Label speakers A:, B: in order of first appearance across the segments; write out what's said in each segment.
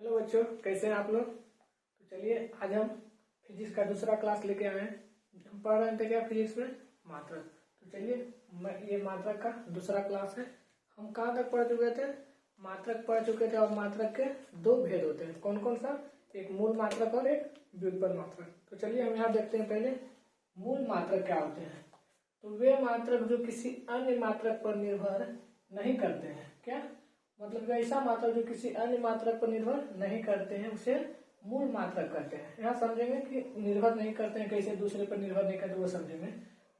A: Hello बच्चों, कैसे हैं आप लोग। तो चलिए आज हम फिजिक्स का दूसरा क्लास लेके आए हैं। हम पढ़ रहे थे क्या फिजिक्स में मात्रक। तो चलिए ये मात्रक का दूसरा क्लास है। हम कहाँ तक पढ़ चुके थे, मात्रक पढ़ चुके थे। और मात्रक के दो भेद होते हैं, कौन कौन सा, एक मूल मात्रक और एक व्युत्पन्न मात्रक। तो चलिए हम यहाँ देखते हैं पहले मूल मात्रक क्या होते हैं। तो वे मात्रक जो किसी अन्य मात्रक पर निर्भर नहीं करते हैं। क्या मतलब ऐसा मात्रक जो किसी अन्य मात्रक पर निर्भर नहीं करते हैं उसे मूल मात्रक कहते हैं। यहाँ समझेंगे कि निर्भर नहीं करते हैं कैसे, दूसरे पर निर्भर नहीं करते वो समझेंगे।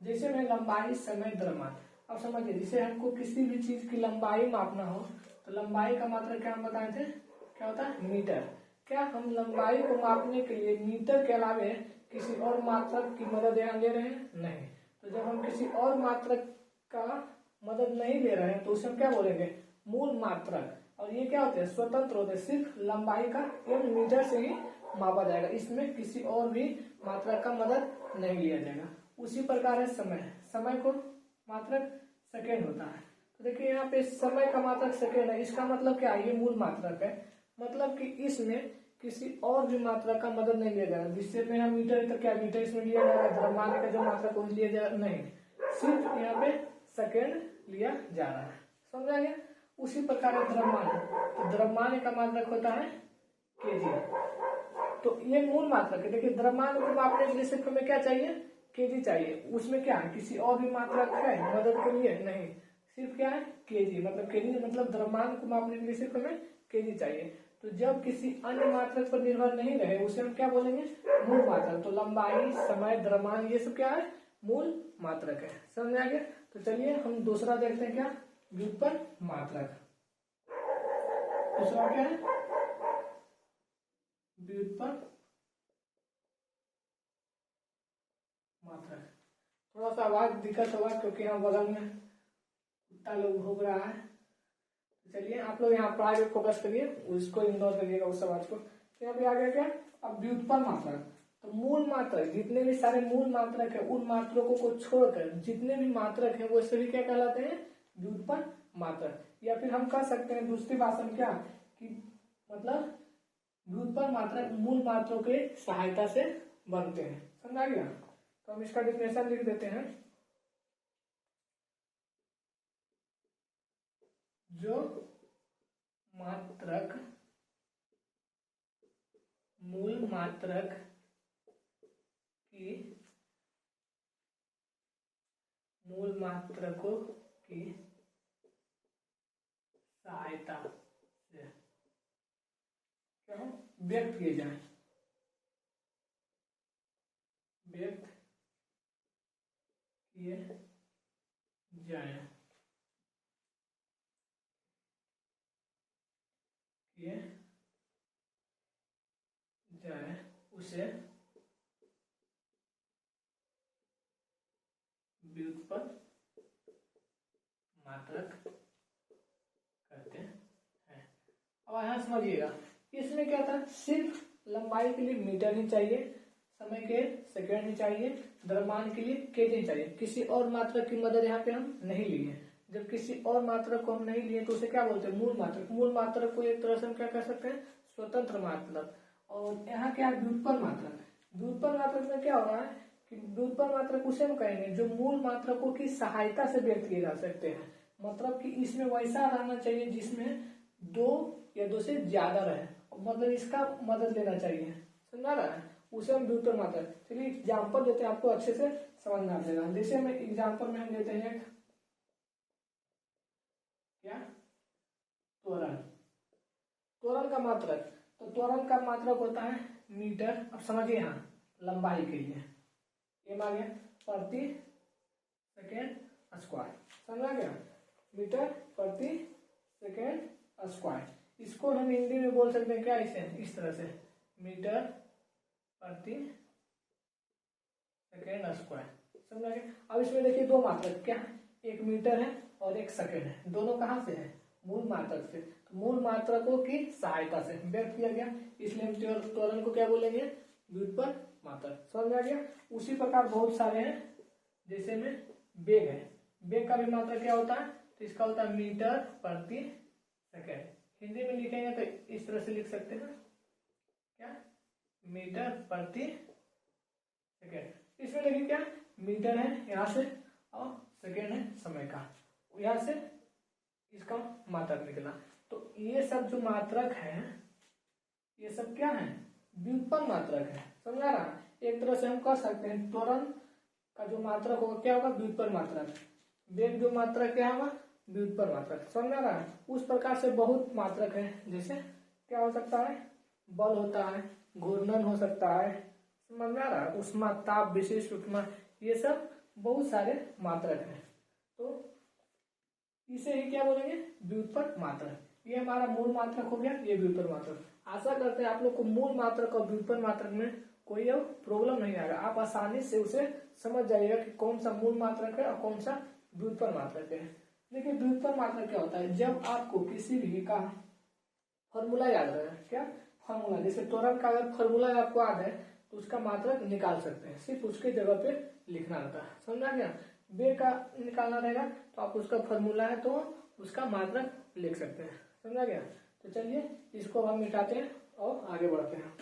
A: जैसे में लंबाई, समय, द्रव्यमान। अब समझिए, जैसे हमको किसी भी चीज की लंबाई मापना हो तो लंबाई का मात्रक क्या हम बताए थे, क्या होता है, मीटर। क्या हम लंबाई को मापने के लिए मीटर के अलावे किसी और मात्रक की मदद यहाँ ले रहे हैं? नहीं। तो जब हम किसी और मात्रक का मदद नहीं ले रहे हैं तो उसे हम क्या बोलेंगे, मूल मात्रक। और ये क्या होते हैं, स्वतंत्र होते हैं, सिर्फ लंबाई का एवं मीटर से ही मापा जाएगा, इसमें किसी और भी मात्रक का मदद नहीं लिया जाएगा। उसी प्रकार है समय, समय को मात्रक सेकेंड होता है। तो देखिए यहाँ पे समय का मात्रक सेकेंड है, इसका मतलब क्या है, ये मूल मात्रक है। मतलब कि इसमें किसी और भी मात्रक का मदद नहीं लिया जाएगा। जिससे में हम मीटर, तो क्या मीटर इसमें लिया जा रहा है, द्रव्यमान का जो मात्रक वो लिया जा नहीं, सिर्फ यहाँ पे सेकेंड लिया जा रहा है। समझा गया। उसी प्रकार द्रव्यमान, तो द्रव्यमान का मात्रक होता है केजी। तो ये मूल मात्रक है। देखिए द्रव्यमान को मापने के लिए सिर्फ हमें क्या चाहिए, केजी चाहिए। उसमें क्या है, किसी और भी मात्रक है मदद के लिए नहीं, सिर्फ क्या है, केजी। मतलब केजी मतलब द्रव्यमान को मापने के लिए सिर्फ हमें केजी चाहिए। तो जब किसी अन्य मात्रक पर निर्भर नहीं रहे उसे हम क्या बोलेंगे, मूल मात्रक। तो लंबाई, समय, द्रव्यमान ये सब क्या है, मूल मात्रक है। समझ आ गया। तो चलिए हम दूसरा देखते हैं, क्या, व्युत्पन्न मात्रक। दूसरा क्या है, व्युत्पन्न मात्रक। थोड़ा सा आवाज दिक्कत होगा क्योंकि यहाँ बगल में कुत्ता लोग भौंक रहा है। तो चलिए आप लोग यहाँ पढ़ाई पे फोकस करिए, उसको इग्नोर करिएगा उस आवाज को। तो यहाँ पे आ गया क्या, अब व्युत्पन्न मात्रक। तो मूल मात्रक, जितने भी सारे मूल मात्रक है उन मात्रकों को छोड़कर जितने भी मात्रक है वो सभी क्या कहलाते हैं, व्युत्पन्न मात्रक। या फिर हम कह सकते हैं दूसरी भाषा में क्या, कि मतलब व्युत्पन्न मात्रक मूल मात्रों के सहायता से बनते हैं। समझ आ गया। तो हम इसका डिफिनेशन लिख देते हैं। जो मात्रक मूल मात्रक की मूल मात्रकों की सहायता से क्या व्यक्त किए जाए, व्यक्त किए जाए, किए जाए उसे व्युत्पन्न मात्रक कहते हैं। अब यहाँ समझिएगा, इसमें क्या था, सिर्फ लंबाई के लिए मीटर ही चाहिए, समय के सेकेंड ही चाहिए, द्रव्यमान के लिए केजी चाहिए। किसी और मात्रक की मदद यहाँ पे हम नहीं लिए। जब किसी और मात्रक को हम नहीं लिए तो उसे क्या बोलते हैं, मूल मात्रक। मूल मात्रक को एक तरह से हम क्या कह सकते हैं, स्वतंत्र मात्रक। और यहाँ क्या है, व्युत्पन्न मात्रक। व्युत्पन्न मात्रक में क्या हो रहा है कि व्युत्पन्न मात्रक उसे हम कहेंगे जो मूल मात्रकों की सहायता से व्यक्त किए जा सकते हैं। मतलब कि इसमें वैसा रहना चाहिए जिसमें दो या दो से ज्यादा रहे, मतलब इसका मदद लेना चाहिए। समझा रहा है, उसे हम व्युत्पन्न मात्रक। चलिए एग्जाम्पल देते हैं, आपको अच्छे से समझ में आ जाएगा। जैसे में एग्जाम्पल में हम लेते हैं क्या, त्वरण। त्वरण का मात्रक, तो त्वरण का मात्रक होता है मीटर। अब समझिए यहाँ लंबाई के लिए एम आ गया, प्रति सेकेंड स्क्वायर। समझा गया, मीटर प्रति सेकेंड स्क्वायर। इसको हम हिंदी में बोल सकते हैं क्या, इसे इस तरह से, मीटर प्रति सेकेंड स्क्वायर। समझा गया। अब इसमें देखिए दो मात्रक क्या है, एक मीटर है और एक सेकेंड है। दोनों कहाँ से है, मूल मात्रक से। तो मूल मात्रकों की सहायता से व्यक्त किया गया, इसलिए हम त्वरण को क्या बोलेंगे, व्युत्पन्न मात्रक। समझ आ गया। उसी प्रकार बहुत सारे हैं, जैसे में वेग है। वेग का भी मात्रक क्या होता है, तो इसका होता है मीटर प्रति सेकेंड। हिंदी में लिखेंगे तो इस तरह से लिख सकते हैं, क्या, मीटर प्रति सेकेंड। इसमें देखिए क्या, मीटर है यहाँ से और सेकेंड है समय का, यहाँ से इसका मात्रक निकला। तो ये सब जो मात्रक है ये सब क्या है, व्युत्पन्न मात्रक है, समझा रहा। एक तरह से हम कह सकते हैं त्वरण का जो मात्रक होगा क्या होगा, व्युत्पन्न मात्रक। वेग जो मात्रक क्या होगा, व्युत्पन्न मात्रक, समझा रहा। उस प्रकार से बहुत मात्रक है, जैसे क्या हो सकता है, बल होता है, घूर्णन हो सकता है, समझ में आ रहा है, ऊष्मा, ताप, विशिष्ट ऊष्मा, ये सब बहुत सारे मात्रक हैं। तो इसे ही क्या बोलेंगे, व्युत्पन्न मात्रक। ये हमारा मूल मात्रक हो गया, ये व्युत्पन्न मात्रक। आशा करते हैं आप लोग को मूल मात्रक और व्युत्पन्न मात्रक में कोई अब प्रॉब्लम नहीं आएगा, आप आसानी से उसे समझ जाइएगा कि कौन सा मूल मात्रक है और कौन सा व्युत्पन्न मात्रक है। देखिए व्युत्पन्न मात्रक क्या होता है, जब आपको किसी भी का फॉर्मूला याद रहे, क्या फॉर्मूला, जैसे त्वरण का अगर फॉर्मूला आपको याद है तो उसका मात्रक निकाल सकते हैं, सिर्फ उसके जगह पे लिखना रहता है, समझा गया। वेग का निकालना रहेगा तो आप उसका फॉर्मूला है तो उसका मात्रक लिख सकते हैं, समझा गया। तो चलिए इसको हम मिटाते हैं और आगे बढ़ते हैं।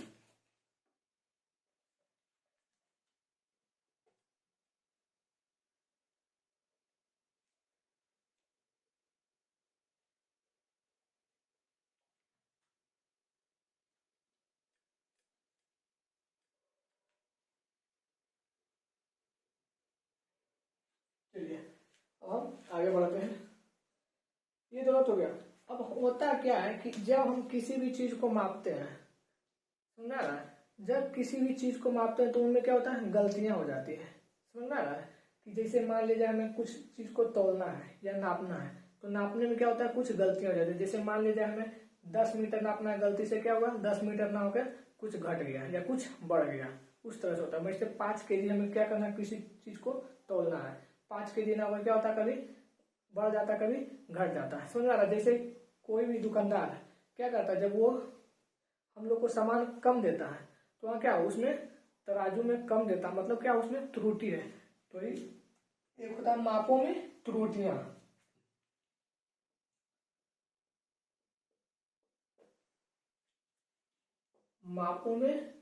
A: चलिए अब हम आगे बढ़ते हैं। ये गलत हो गया। अब होता क्या है कि जब हम किसी भी चीज को मापते हैं, समझा रहा है, जब किसी भी चीज को मापते हैं तो उनमें क्या होता है, गलतियां हो जाती है, समझा रहा है। कि जैसे मान लीजिए हमें कुछ चीज को तौलना है या नापना है, तो नापने में क्या होता है, कुछ गलतियां हो जाती है। जैसे मान लीजिए हमें 10 मीटर नापना है, गलती से क्या हुआ, 10 मीटर ना होकर कुछ घट गया या कुछ बढ़ गया, उस तरह से होता है। वैसे 5 kg हमें क्या करना है, किसी चीज को तौलना है, 5 kg ना होकर क्या होता है, कभी बढ़ जाता है, कभी घट जाता है, समझ आ रहा है। जैसे कोई भी दुकानदार क्या करता है, जब वो हम लोग को सामान कम देता है तो वहाँ क्या, उसमें तराजू में कम देता, मतलब क्या, उसमें त्रुटि है। तो एक होता है मापों में त्रुटियां, मापों में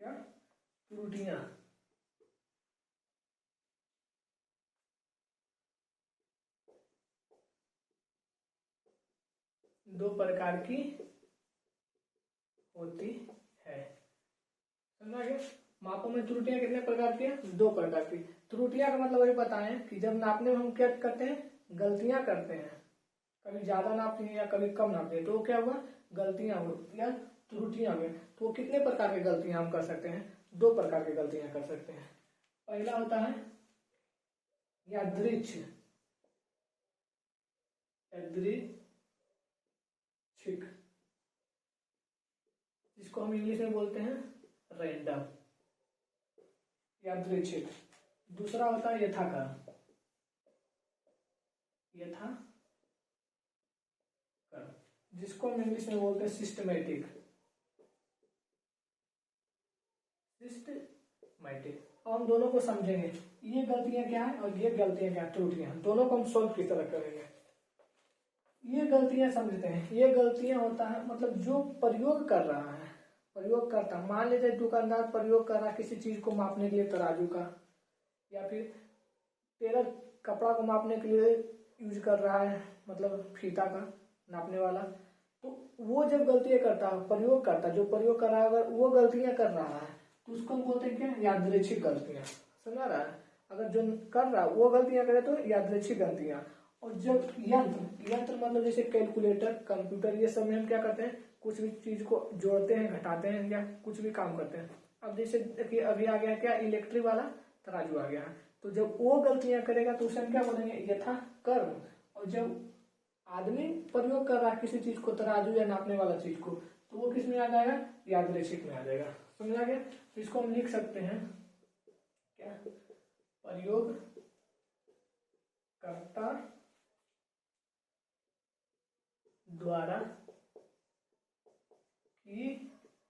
A: क्या, त्रुटियां। दो प्रकार की होती है, समझा गया। मापों में त्रुटियां कितने प्रकार की है, 2 प्रकार की। त्रुटियां का मतलब वही बताएं कि जब नापने में हम क्या करते हैं, गलतियां करते हैं, कभी ज्यादा नापते हैं या कभी कम नापते हैं, तो वो क्या हुआ, गलतियां हो या त्रुटियां हुई। तो वो कितने प्रकार की गलतियां हम कर सकते हैं, 2 प्रकार की गलतियां कर सकते हैं। पहला होता है यादृच्छिक, यादृच्छिक, जिसको हम इंग्लिश में बोलते हैं रैंडम, यादृच्छिक। दूसरा होता है यथाक्रम, यथाक्रम, जिसको हम इंग्लिश में बोलते हैं सिस्टमैटिक, सिस्टमैटिक। अब हम दोनों को समझेंगे, ये गलतियां क्या है और ये गलतियां क्या, त्रुटियां, दोनों को हम सॉल्व किस तरह करेंगे। ये गलतियां समझते हैं, ये गलतियां होता है मतलब जो प्रयोग कर रहा है, प्रयोग करता, मान लीजिए दुकानदार प्रयोग कर रहा है किसी चीज को मापने के लिए तराजू का, या फिर टेलर कपड़ा को मापने के लिए यूज कर रहा है, मतलब फीता का नापने वाला। तो वो जब गलतियां करता है, प्रयोग करता, जो प्रयोग कर रहा है अगर वो गलतियां कर रहा है तो उसको हम बोलते हैं क्या, यादृच्छिक गलतियां, समझ रहा है। अगर जो कर रहा है वो गलतियां करे तो यादृच्छिक गलतियां। और जब यंत्र मतलब जैसे कैलकुलेटर, कंप्यूटर, ये सब में हम क्या करते हैं, कुछ भी चीज को जोड़ते हैं, घटाते हैं या कुछ भी काम करते हैं। अब जैसे देखिए अभी आ गया क्या, इलेक्ट्रिक वाला तराजू आ गया, तो जब वो गलतियां करेगा तो उसे हम क्या बोलेंगे, यथाक्रम। और जब आदमी प्रयोग कर रहा है किसी चीज को, तराजू या नापने वाला चीज को, तो वो किस में आ जाएगा, यादृच्छिक में आ जाएगा, समझा गया। तो इसको हम लिख सकते हैं क्या, प्रयोग कर्ता द्वारा की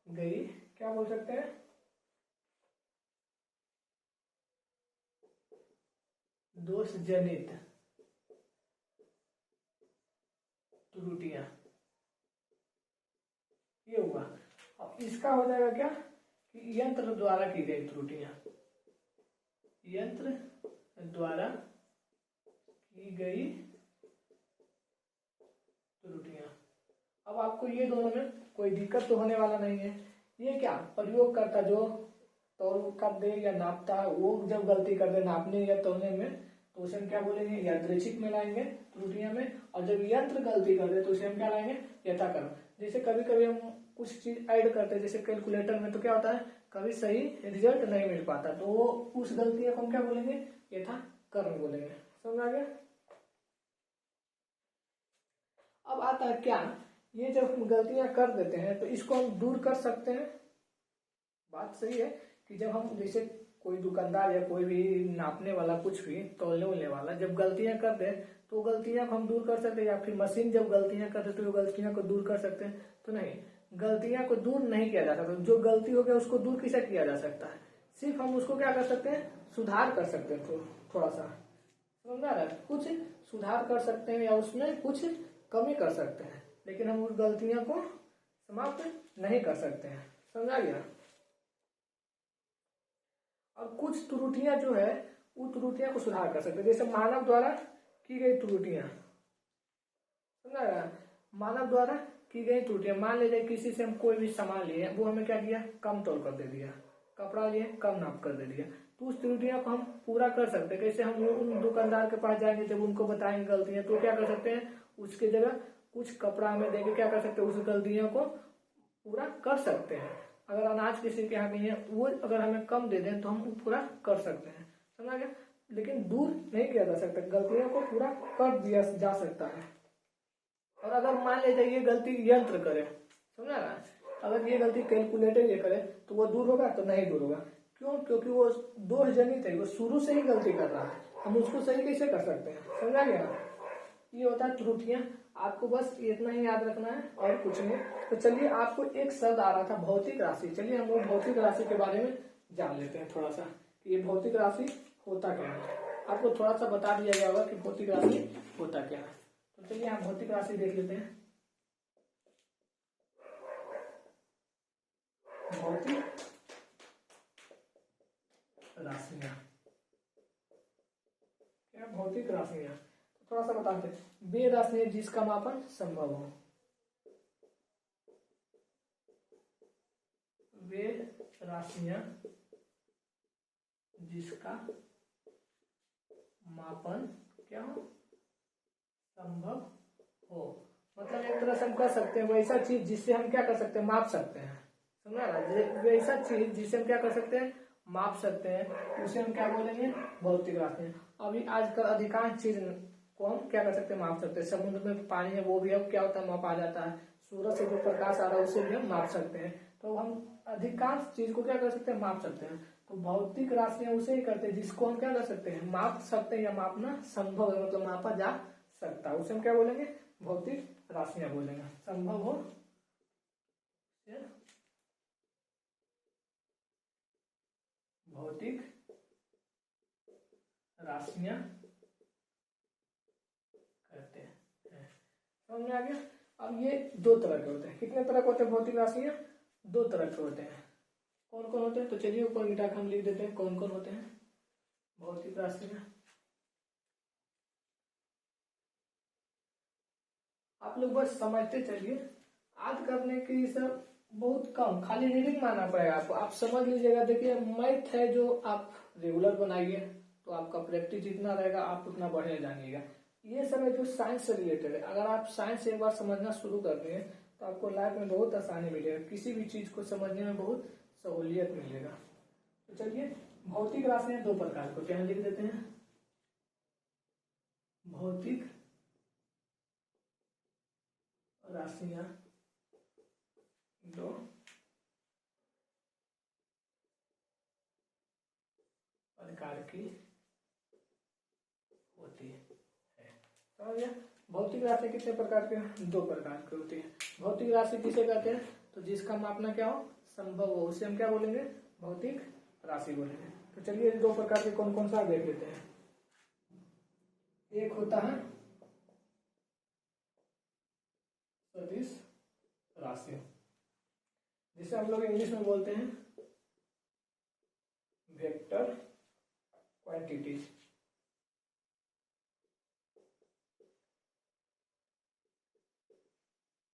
A: गई, क्या बोल सकते हैं, दोष जनित त्रुटियां, ये हुआ। अब इसका हो जाएगा क्या कि यंत्र द्वारा की गई त्रुटियां, यंत्र द्वारा की गई त्रुटियां। अब आपको ये दोनों में कोई दिक्कत तो होने वाला नहीं है। ये क्या प्रयोगकर्ता जो तौल कर दे या नापता है वो जब गलती कर दे नापने या तौलने में तो उसे हम क्या बोलेंगे यादृच्छिक में लाएंगे त्रुटियां में, और जब यंत्र गलती कर दे तो उसे हम क्या लाएंगे यथाक्रम। जैसे कभी कभी हम कुछ चीज ऐड करते हैं जैसे कैलकुलेटर में, तो क्या होता है कभी सही रिजल्ट नहीं मिल पाता, तो वो उस गलतियों को हम क्या बोलेंगे यथाक्रम बोलेंगे। समझ आ गया। अब आता है क्या, ये जब हम गलतियां कर देते हैं तो इसको हम दूर कर सकते हैं। बात सही है कि जब हम जैसे कोई दुकानदार या कोई भी नापने वाला कुछ भी तौलने उलने वाला जब गलतियां कर दे तो गलतियां को हम दूर कर सकते हैं, या फिर मशीन जब गलतियां कर दे तो गलतियां को दूर कर सकते हैं। तो नहीं, गलतियां को दूर नहीं किया जा सकता। जो गलती हो गया उसको दूर कैसे किया जा सकता है, सिर्फ हम उसको क्या कर सकते हैं सुधार कर सकते हैं, थोड़ा सा समझा रहा है, कुछ सुधार कर सकते हैं या उसमें कुछ कमी कर सकते हैं, लेकिन हम उस गलतियों को समाप्त नहीं कर सकते हैं। समझा गया। और कुछ त्रुटियां जो है वो त्रुटियां को सुधार कर सकते हैं, जैसे मानव द्वारा की गई त्रुटियां। समझा गया। मानव द्वारा की गई त्रुटियां, मान लीजिए किसी से हम कोई भी सामान लिए वो हमें क्या किया कम तोल कर दे दिया, कपड़ा लिए कम नाप कर दे दिया, तो उस त्रुटियां को हम पूरा कर सकते हैं। कैसे, हम उन दुकानदार के पास जाएंगे जब उनको बताएंगे गलतियां तो क्या कर सकते हैं उसके जगह कुछ कपड़ा हमें देके क्या कर सकते हैं उस गलतियों को पूरा कर सकते हैं। अगर अनाज किसी के यहाँ नहीं है वो अगर हमें कम दे दें तो हम पूरा कर सकते हैं। समझा गया। लेकिन दूर नहीं किया जा सकता, गलतियों को पूरा कर दिया जा सकता है। और अगर मान लीजिए ये गलती यंत्र करे, समझा ना, अगर ये गलती कैलकुलेटर ये करे तो वो दूर होगा तो नहीं दूर होगा। क्यों? क्योंकि वो दोष जनित है, वो शुरू से ही गलती कर रहा है, हम उसको सही कैसे कर सकते हैं। समझा गया। ये होता है त्रुटियां। आपको बस इतना ही याद रखना है और कुछ नहीं। तो चलिए, आपको एक शब्द आ रहा था भौतिक राशि, चलिए हम लोग भौतिक राशि के बारे में जान लेते हैं थोड़ा सा कि ये भौतिक राशि होता क्या है। आपको थोड़ा सा बता दिया गया होगा कि भौतिक राशि होता क्या है। तो चलिए हम भौतिक राशि देख लेते हैं। भौतिक राशियां क्या, भौतिक राशियां थोड़ा सा बताते हैं। वे राशियां जिसका मापन संभव हो, वे राशियां जिसका मापन क्या हो संभव हो। मतलब एक तरह से हम कह सकते हैं वैसा चीज जिससे हम क्या कर सकते हैं माप सकते हैं। समझा ना, वैसा चीज जिससे हम क्या कर सकते हैं माप सकते हैं, उसे हम क्या बोलेंगे भौतिक राशियां। अभी आजकल अधिकांश चीज को हम क्या कर सकते हैं माप सकते हैं। समुद्र में पानी है वो भी अब क्या होता है मापा जाता है, सूरज से जो प्रकाश आ रहा है उसे भी हम माप सकते हैं। तो हम अधिकांश चीज को क्या कर सकते हैं माप सकते हैं। तो भौतिक राशियां उसे ही करते हैं जिसको हम क्या कर सकते हैं माप सकते हैं, या मापना संभव है मतलब मापा जा सकता है, उसे हम क्या बोलेंगे भौतिक राशियां बोलेंगे। संभव हो भौतिक राशियां कहते हैं। समझ में आ गया। अब ये दो तरह के होते हैं। कितने तरह के होते हैं भौतिक राशियां? दो तरह के होते हैं। कौन कौन होते हैं? तो चलिए ऊपर मिटा हम लिख देते हैं कौन कौन होते हैं भौतिक राशियां। आप लोग बस समझते चलिए, याद करने की सब बहुत कम, खाली रीडिंग मानना पड़ेगा आपको। आप समझ लीजिएगा। देखिए मैथ है जो आप रेगुलर बनाइए तो आपका प्रैक्टिस जितना रहेगा आप उतना बढ़िया जानिएगा। ये सब है जो साइंस से रिलेटेड है। अगर आप साइंस एक बार समझना शुरू कर दें तो आपको लाइफ में बहुत आसानी मिलेगा, किसी भी चीज को समझने में बहुत सहूलियत मिलेगा। तो चलिए, भौतिक राशियां दो प्रकार को क्या लिख देते हैं, भौतिक राशियां दो प्रकार की होती है। समझ गया। भौतिक राशि कितने प्रकार के? दो प्रकार की होती है। भौतिक राशि किसे कहते हैं? तो जिसका मापना क्या हो संभव हो उसे हम क्या बोलेंगे भौतिक राशि बोलेंगे। तो चलिए दो प्रकार के कौन कौन सा देख लेते हैं। एक होता है जिसे हम लोग इंग्लिश में बोलते हैं वेक्टर क्वांटिटीज।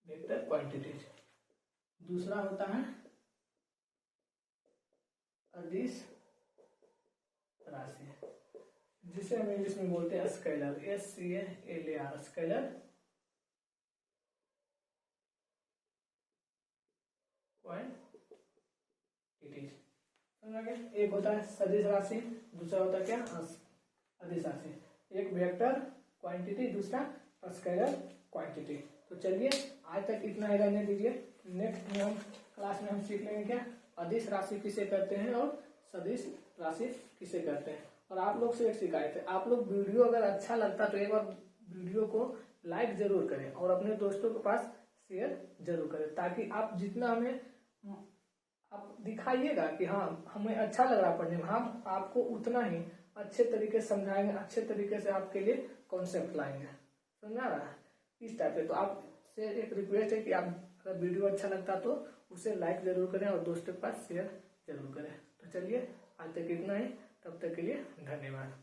A: Vector quantities. दूसरा होता है अदिश राशि, जिसे हम इंग्लिश में बोलते हैं स्केलर, SCALAR, स्केलर क्वांटिटीज। समझ गए? एक होता है सदिश राशि, दूसरा होता है क्या, अदिश राशि। एक वेक्टर क्वांटिटी, दूसरा स्केलर क्वांटिटी। तो चलिए आज तक इतना ही रहने दीजिए। नेक्स्ट में हम क्लास में हम सीख लेंगे क्या, अदिश राशि किसे कहते हैं और सदिश राशि किसे कहते हैं। और आप लोग से एक शिकायत है, आप लोग वीडियो अगर अच्छा लगता तो एक बार वीडियो को लाइक जरूर करें और अपने दोस्तों के पास शेयर जरूर करें, ताकि आप जितना हमें आप दिखाइएगा कि हाँ हमें अच्छा लग रहा पढ़ने में, हम आपको उतना ही अच्छे तरीके से समझाएंगे, अच्छे तरीके से आपके लिए कॉन्सेप्ट लाएंगे। समझा रहा है इस टाइप से। तो आपसे एक रिक्वेस्ट है कि आप अगर वीडियो अच्छा लगता तो उसे लाइक जरूर करें और दोस्तों के पास शेयर जरूर करें। तो चलिए आज तक इतना ही, तब तक के लिए धन्यवाद।